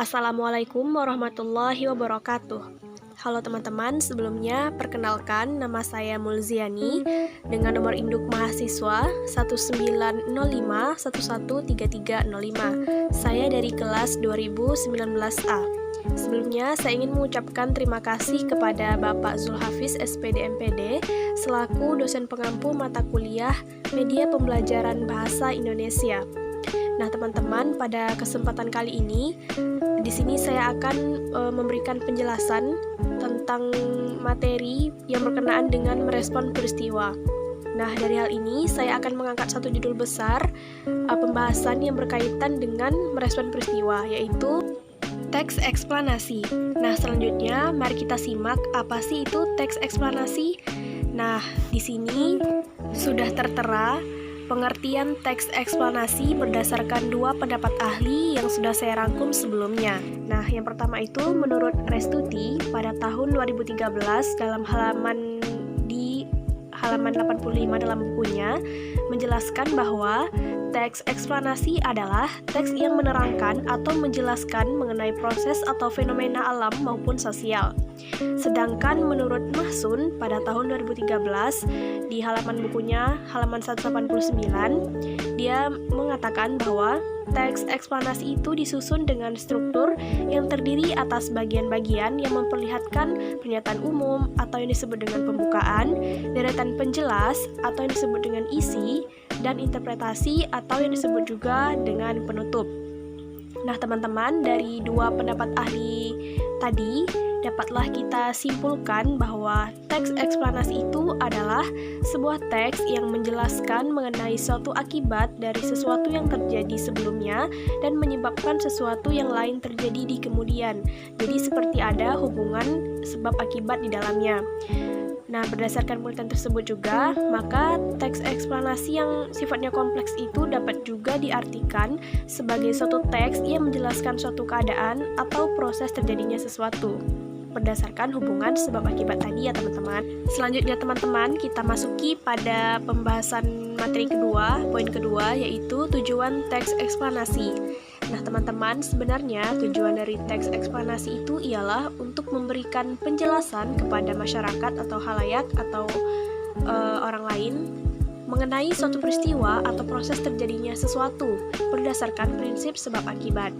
Assalamualaikum warahmatullahi wabarakatuh. Halo teman-teman, sebelumnya perkenalkan nama saya Mulziani dengan nomor induk mahasiswa 1905113305. Saya dari kelas 2019A. Sebelumnya saya ingin mengucapkan terima kasih kepada Bapak Zulhafiz SPD MPD selaku dosen pengampu mata kuliah Media Pembelajaran Bahasa Indonesia. Nah, teman-teman, pada kesempatan kali ini di sini saya akan memberikan penjelasan tentang materi yang berkenaan dengan merespon peristiwa. Nah, dari hal ini saya akan mengangkat satu judul besar pembahasan yang berkaitan dengan merespon peristiwa, yaitu teks eksplanasi. Nah, selanjutnya mari kita simak apa sih itu teks eksplanasi. Nah, di sini sudah tertera pengertian teks eksplanasi berdasarkan dua pendapat ahli yang sudah saya rangkum sebelumnya. Nah, yang pertama itu menurut Restuti pada tahun 2013 dalam halaman 85 dalam bukunya menjelaskan bahwa teks eksplanasi adalah teks yang menerangkan atau menjelaskan mengenai proses atau fenomena alam maupun sosial. Sedangkan menurut Mahsun pada tahun 2013 di halaman bukunya halaman 189 dia mengatakan bahwa teks eksplanasi itu disusun dengan struktur yang terdiri atas bagian-bagian yang memperlihatkan pernyataan umum atau yang disebut dengan pembukaan, deretan penjelas atau yang disebut dengan isi, dan interpretasi atau yang disebut juga dengan penutup. Nah, teman-teman, dari dua pendapat ahli tadi dapatlah kita simpulkan bahwa teks eksplanasi itu adalah sebuah teks yang menjelaskan mengenai suatu akibat dari sesuatu yang terjadi sebelumnya dan menyebabkan sesuatu yang lain terjadi di kemudian. Jadi seperti ada hubungan sebab akibat di dalamnya. Nah, berdasarkan penelitian tersebut juga, maka teks eksplanasi yang sifatnya kompleks itu dapat juga diartikan sebagai suatu teks yang menjelaskan suatu keadaan atau proses terjadinya sesuatu berdasarkan hubungan sebab akibat tadi ya teman-teman. Selanjutnya teman-teman, kita masuki pada pembahasan materi kedua, poin kedua, yaitu tujuan teks eksplanasi. Nah teman-teman, sebenarnya tujuan dari teks eksplanasi itu ialah untuk memberikan penjelasan kepada masyarakat atau khalayak atau orang lain mengenai suatu peristiwa atau proses terjadinya sesuatu berdasarkan prinsip sebab akibat.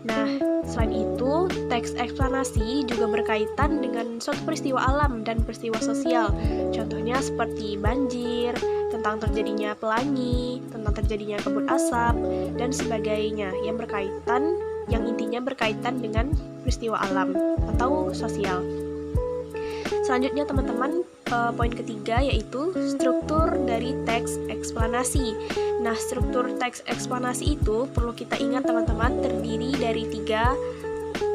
Nah, selain itu, teks eksplanasi juga berkaitan dengan suatu peristiwa alam dan peristiwa sosial. Contohnya seperti banjir, tentang terjadinya pelangi, tentang terjadinya kabut asap, dan sebagainya yang intinya berkaitan dengan peristiwa alam atau sosial. Selanjutnya teman-teman, poin ketiga yaitu struktur dari teks eksplanasi. Nah, struktur teks eksplanasi itu perlu kita ingat teman-teman terdiri dari 3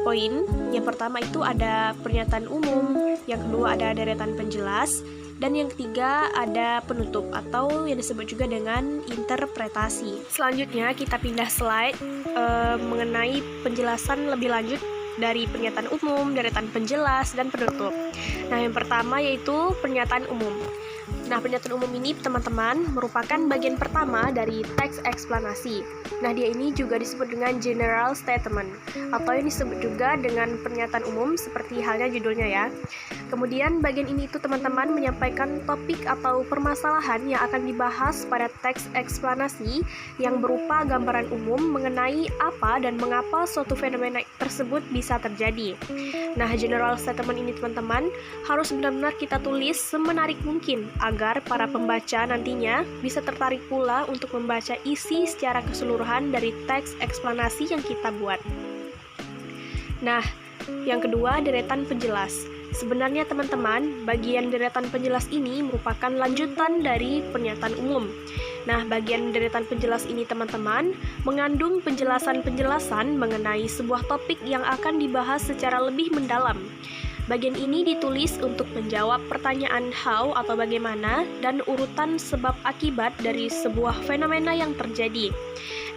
poin. Yang pertama itu ada pernyataan umum, yang kedua ada deretan penjelas, dan yang ketiga ada penutup atau yang disebut juga dengan interpretasi. Selanjutnya kita pindah slide mengenai penjelasan lebih lanjut dari pernyataan umum, deretan penjelas, dan penutup. Nah, yang pertama yaitu pernyataan umum. Nah, pernyataan umum ini teman-teman merupakan bagian pertama dari teks eksplanasi. Nah, dia ini juga disebut dengan general statement atau yang disebut juga dengan pernyataan umum seperti halnya judulnya ya. Kemudian bagian ini itu teman-teman menyampaikan topik atau permasalahan yang akan dibahas pada teks eksplanasi yang berupa gambaran umum mengenai apa dan mengapa suatu fenomena tersebut bisa terjadi. Nah, general statement ini teman-teman harus benar-benar kita tulis semenarik mungkin agar para pembaca nantinya bisa tertarik pula untuk membaca isi secara keseluruhan dari teks eksplanasi yang kita buat. Nah, yang kedua, deretan penjelas. Sebenarnya teman-teman, bagian deretan penjelas ini merupakan lanjutan dari pernyataan umum. Nah, bagian deretan penjelas ini teman-teman mengandung penjelasan-penjelasan mengenai sebuah topik yang akan dibahas secara lebih mendalam. Bagian ini ditulis untuk menjawab pertanyaan how atau bagaimana dan urutan sebab akibat dari sebuah fenomena yang terjadi.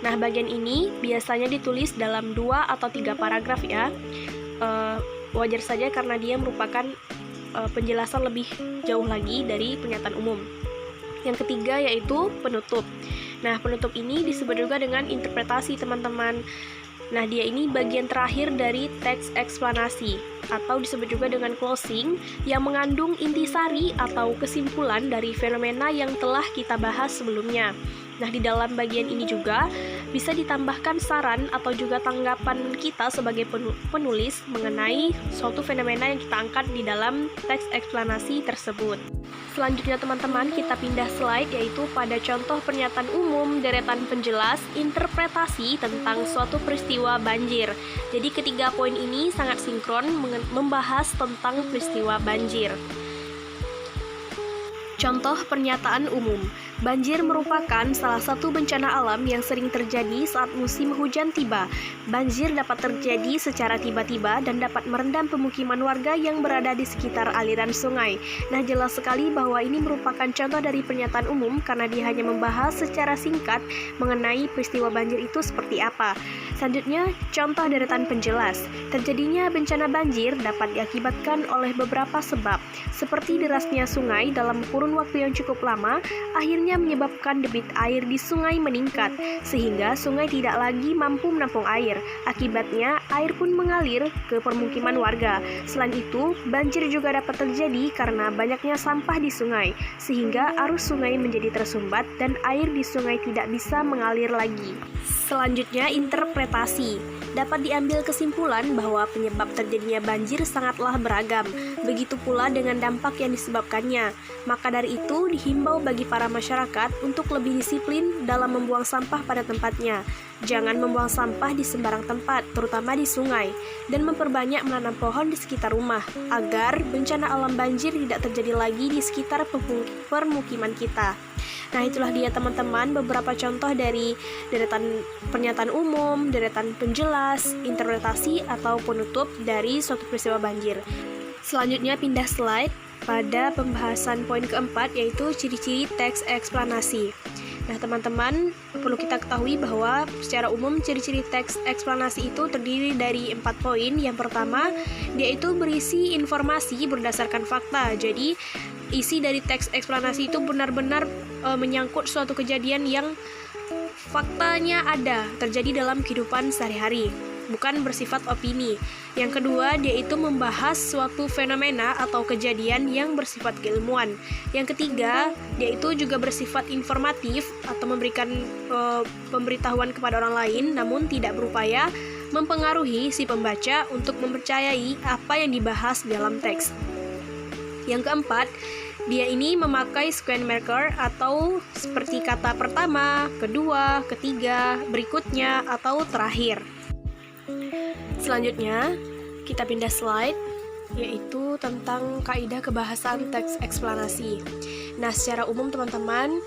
Nah, bagian ini biasanya ditulis dalam 2 atau 3 paragraf ya. Wajar saja karena dia merupakan penjelasan lebih jauh lagi dari pernyataan umum. Yang ketiga yaitu penutup. Nah, penutup ini disebut juga dengan interpretasi teman-teman. Nah, dia ini bagian terakhir dari teks eksplanasi atau disebut juga dengan closing yang mengandung intisari atau kesimpulan dari fenomena yang telah kita bahas sebelumnya. Nah, di dalam bagian ini juga bisa ditambahkan saran atau juga tanggapan kita sebagai penulis mengenai suatu fenomena yang kita angkat di dalam teks eksplanasi tersebut. Selanjutnya teman-teman, kita pindah slide yaitu pada contoh pernyataan umum, deretan penjelas, interpretasi tentang suatu peristiwa banjir. Jadi ketiga poin ini sangat sinkron membahas tentang peristiwa banjir. Contoh pernyataan umum. Banjir merupakan salah satu bencana alam yang sering terjadi saat musim hujan tiba. Banjir dapat terjadi secara tiba-tiba dan dapat merendam pemukiman warga yang berada di sekitar aliran sungai. Nah, jelas sekali bahwa ini merupakan contoh dari pernyataan umum karena dia hanya membahas secara singkat mengenai peristiwa banjir itu seperti apa. Selanjutnya, contoh deretan penjelas. Terjadinya bencana banjir dapat diakibatkan oleh beberapa sebab, seperti derasnya sungai dalam kurun waktu yang cukup lama, akhirnya menyebabkan debit air di sungai meningkat, sehingga sungai tidak lagi mampu menampung air. Akibatnya, air pun mengalir ke permukiman warga. Selain itu, banjir juga dapat terjadi karena banyaknya sampah di sungai, sehingga arus sungai menjadi tersumbat dan air di sungai tidak bisa mengalir lagi. Selanjutnya, interpretasi. Dapat diambil kesimpulan bahwa penyebab terjadinya banjir sangatlah beragam, begitu pula dengan dampak yang disebabkannya. Maka dari itu, dihimbau bagi para masyarakat untuk lebih disiplin dalam membuang sampah pada tempatnya. Jangan membuang sampah di sembarang tempat, terutama di sungai, dan memperbanyak menanam pohon di sekitar rumah, agar bencana alam banjir tidak terjadi lagi di sekitar permukiman kita. Nah, itulah dia teman-teman beberapa contoh dari deretan pernyataan umum, deretan penjelas, interpretasi atau penutup dari suatu peristiwa banjir. Selanjutnya pindah slide pada pembahasan poin keempat yaitu ciri-ciri teks eksplanasi. Nah, teman-teman, perlu kita ketahui bahwa secara umum ciri-ciri teks eksplanasi itu terdiri dari 4 poin. Yang pertama, dia itu berisi informasi berdasarkan fakta. Jadi, isi dari teks eksplanasi itu benar-benar menyangkut suatu kejadian yang faktanya ada, terjadi dalam kehidupan sehari-hari, bukan bersifat opini. Yang kedua, dia itu membahas suatu fenomena atau kejadian yang bersifat keilmuan. Yang ketiga, dia itu juga bersifat informatif atau memberikan pemberitahuan kepada orang lain, namun tidak berupaya mempengaruhi si pembaca untuk mempercayai apa yang dibahas dalam teks. Yang keempat, dia ini memakai sequence marker atau seperti kata pertama, kedua, ketiga, berikutnya, atau terakhir. Selanjutnya, kita pindah slide, yaitu tentang kaidah kebahasaan teks eksplanasi. Nah, secara umum teman-teman,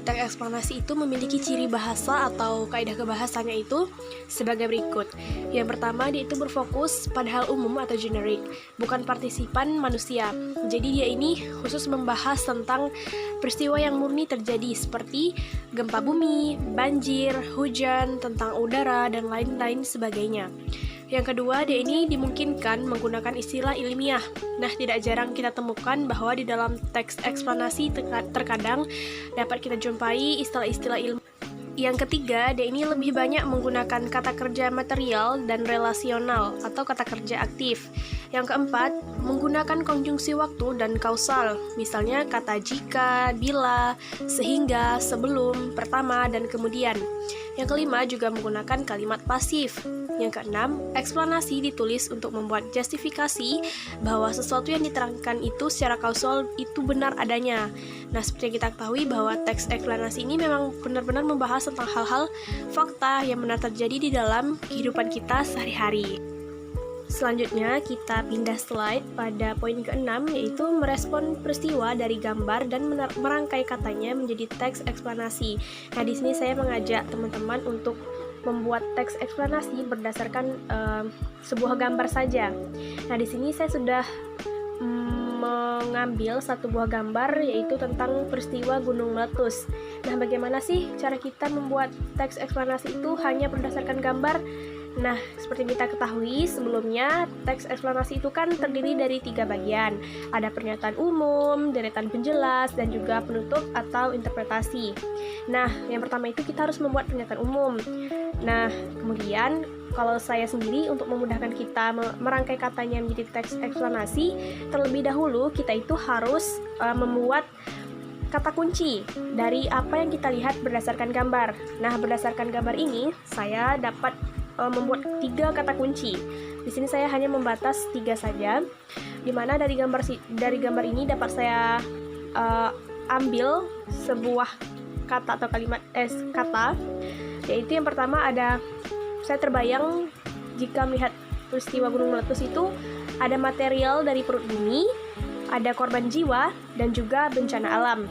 teks eksplanasi itu memiliki ciri bahasa atau kaidah kebahasannya itu sebagai berikut. Yang pertama, dia itu berfokus pada hal umum atau generik, bukan partisipan manusia. Jadi dia ini khusus membahas tentang peristiwa yang murni terjadi seperti gempa bumi, banjir, hujan, tentang udara, dan lain-lain sebagainya. Yang kedua, dia ini dimungkinkan menggunakan istilah ilmiah. Nah, tidak jarang kita temukan bahwa di dalam teks eksplanasi terkadang dapat kita jumpai istilah-istilah ilmiah. Yang ketiga, dia ini lebih banyak menggunakan kata kerja material dan relasional atau kata kerja aktif. Yang keempat, menggunakan konjungsi waktu dan kausal, misalnya kata jika, bila, sehingga, sebelum, pertama, dan kemudian. Yang kelima juga menggunakan kalimat pasif. Yang keenam, eksplanasi ditulis untuk membuat justifikasi bahwa sesuatu yang diterangkan itu secara kausal itu benar adanya. Nah, seperti yang kita ketahui bahwa teks eksplanasi ini memang benar-benar membahas tentang hal-hal fakta yang benar terjadi di dalam kehidupan kita sehari-hari. Selanjutnya, kita pindah slide pada poin ke-6, yaitu merespon peristiwa dari gambar dan merangkai katanya menjadi teks eksplanasi. Nah, di sini saya mengajak teman-teman untuk membuat teks eksplanasi berdasarkan sebuah gambar saja. Nah, di sini saya sudah mengambil satu buah gambar, yaitu tentang peristiwa gunung meletus. Nah, bagaimana sih cara kita membuat teks eksplanasi itu hanya berdasarkan gambar? Nah, seperti kita ketahui sebelumnya, teks eksplanasi itu kan terdiri dari 3 bagian. Ada pernyataan umum, deretan penjelas, dan juga penutup atau interpretasi. Nah, yang pertama itu kita harus membuat pernyataan umum. Nah, kemudian kalau saya sendiri untuk memudahkan kita merangkai katanya menjadi teks eksplanasi, terlebih dahulu kita itu harus membuat kata kunci dari apa yang kita lihat berdasarkan gambar. Nah, berdasarkan gambar ini, saya dapat membuat 3 kata kunci. Di sini saya hanya membatas 3 saja, dimana dari gambar ini dapat saya ambil sebuah kata atau kalimat kata, yaitu yang pertama ada, saya terbayang jika melihat peristiwa gunung meletus itu ada material dari perut bumi, ada korban jiwa, dan juga bencana alam.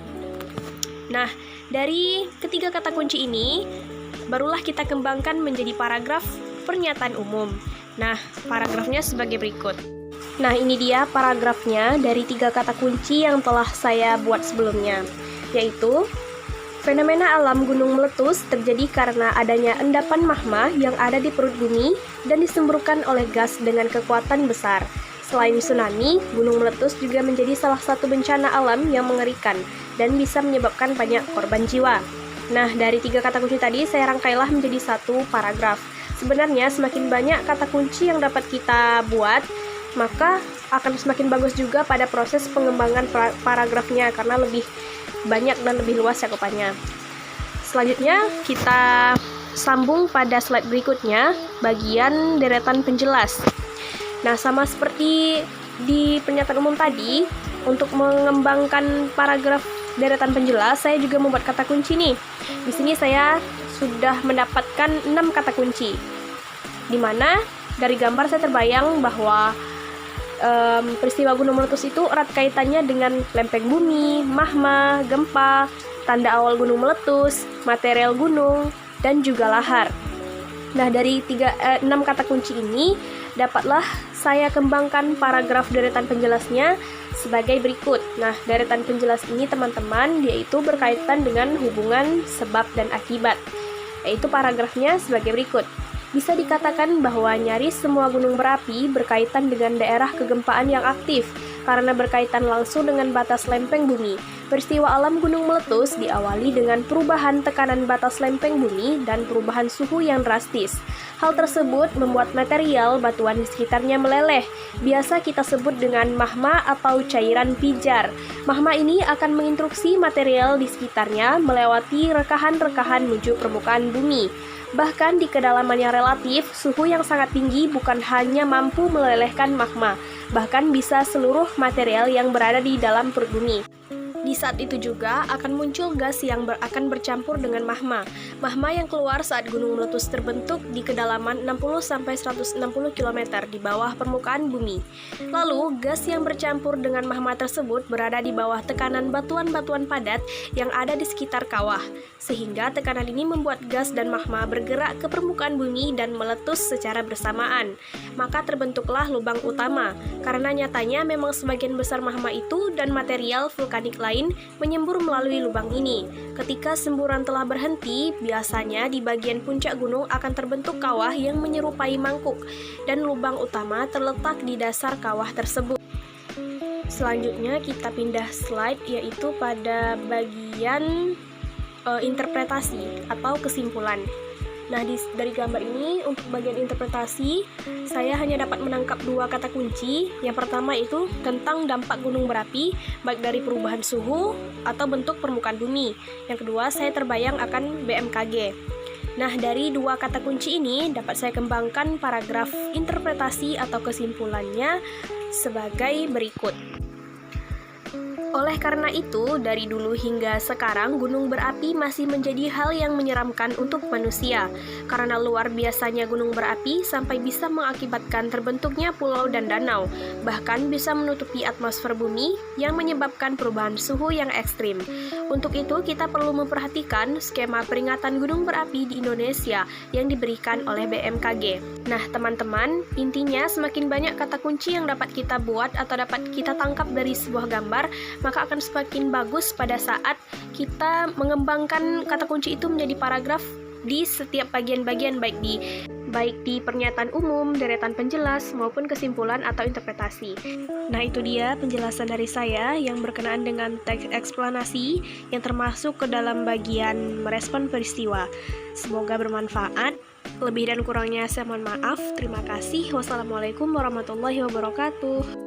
Nah, dari ketiga kata kunci ini barulah kita kembangkan menjadi paragraf pernyataan umum. Nah, paragrafnya sebagai berikut. Nah, ini dia paragrafnya dari 3 kata kunci yang telah saya buat sebelumnya, yaitu fenomena alam gunung meletus terjadi karena adanya endapan magma yang ada di perut bumi dan disemburkan oleh gas dengan kekuatan besar. Selain tsunami, gunung meletus juga menjadi salah satu bencana alam yang mengerikan dan bisa menyebabkan banyak korban jiwa. Nah, dari 3 kata kunci tadi saya rangkailah menjadi 1 paragraf. Sebenarnya semakin banyak kata kunci yang dapat kita buat, maka akan semakin bagus juga pada proses pengembangan paragrafnya karena lebih banyak dan lebih luas cakupannya. Selanjutnya kita sambung pada slide berikutnya, bagian deretan penjelas. Nah, sama seperti di pernyataan umum tadi, untuk mengembangkan paragraf deretan penjelas, saya juga membuat kata kunci nih. Di sini saya sudah mendapatkan 6 kata kunci, di mana dari gambar saya terbayang bahwa peristiwa gunung meletus itu erat kaitannya dengan lempeng bumi, magma, gempa, tanda awal gunung meletus, material gunung, dan juga lahar. Nah, dari 6 kata kunci ini dapatlah saya kembangkan paragraf deretan penjelasnya sebagai berikut. Nah, deretan penjelas ini teman-teman, yaitu berkaitan dengan hubungan sebab dan akibat, yaitu paragrafnya sebagai berikut. Bisa dikatakan bahwa nyaris semua gunung berapi berkaitan dengan daerah kegempaan yang aktif karena berkaitan langsung dengan batas lempeng bumi. Peristiwa alam gunung meletus diawali dengan perubahan tekanan batas lempeng bumi dan perubahan suhu yang drastis. Hal tersebut membuat material batuan di sekitarnya meleleh. Biasa kita sebut dengan magma atau cairan pijar. Magma ini akan menginstruksi material di sekitarnya melewati rekahan-rekahan menuju permukaan bumi. Bahkan di kedalaman yang relatif, suhu yang sangat tinggi bukan hanya mampu melelehkan magma, bahkan bisa seluruh material yang berada di dalam perut bumi. Di saat itu juga akan muncul gas yang akan bercampur dengan magma. Magma yang keluar saat gunung meletus terbentuk di kedalaman 60-160 km di bawah permukaan bumi. Lalu, gas yang bercampur dengan magma tersebut berada di bawah tekanan batuan-batuan padat yang ada di sekitar kawah. Sehingga tekanan ini membuat gas dan magma bergerak ke permukaan bumi dan meletus secara bersamaan. Maka terbentuklah lubang utama, karena nyatanya memang sebagian besar magma itu dan material vulkanik lain menyembur melalui lubang ini. Ketika semburan telah berhenti, biasanya di bagian puncak gunung akan terbentuk kawah yang menyerupai mangkuk, dan lubang utama terletak di dasar kawah tersebut. Selanjutnya kita pindah slide, yaitu pada bagian interpretasi atau kesimpulan. Nah, dari gambar ini untuk bagian interpretasi, saya hanya dapat menangkap 2 kata kunci. Yang pertama itu tentang dampak gunung berapi, baik dari perubahan suhu atau bentuk permukaan bumi. Yang kedua, saya terbayang akan BMKG. Nah, dari 2 kata kunci ini dapat saya kembangkan paragraf interpretasi atau kesimpulannya sebagai berikut. Oleh karena itu, dari dulu hingga sekarang gunung berapi masih menjadi hal yang menyeramkan untuk manusia. Karena luar biasanya gunung berapi sampai bisa mengakibatkan terbentuknya pulau dan danau, bahkan bisa menutupi atmosfer bumi yang menyebabkan perubahan suhu yang ekstrim. Untuk itu, kita perlu memperhatikan skema peringatan gunung berapi di Indonesia yang diberikan oleh BMKG. Nah, teman-teman, intinya semakin banyak kata kunci yang dapat kita buat atau dapat kita tangkap dari sebuah gambar, maka akan semakin bagus pada saat kita mengembangkan kata kunci itu menjadi paragraf di setiap bagian-bagian, baik di baik di pernyataan umum, deretan penjelas, maupun kesimpulan atau interpretasi. Nah, itu dia penjelasan dari saya yang berkenaan dengan teks eksplanasi yang termasuk ke dalam bagian merespon peristiwa. Semoga bermanfaat. Lebih dan kurangnya saya mohon maaf. Terima kasih. Wassalamualaikum warahmatullahi wabarakatuh.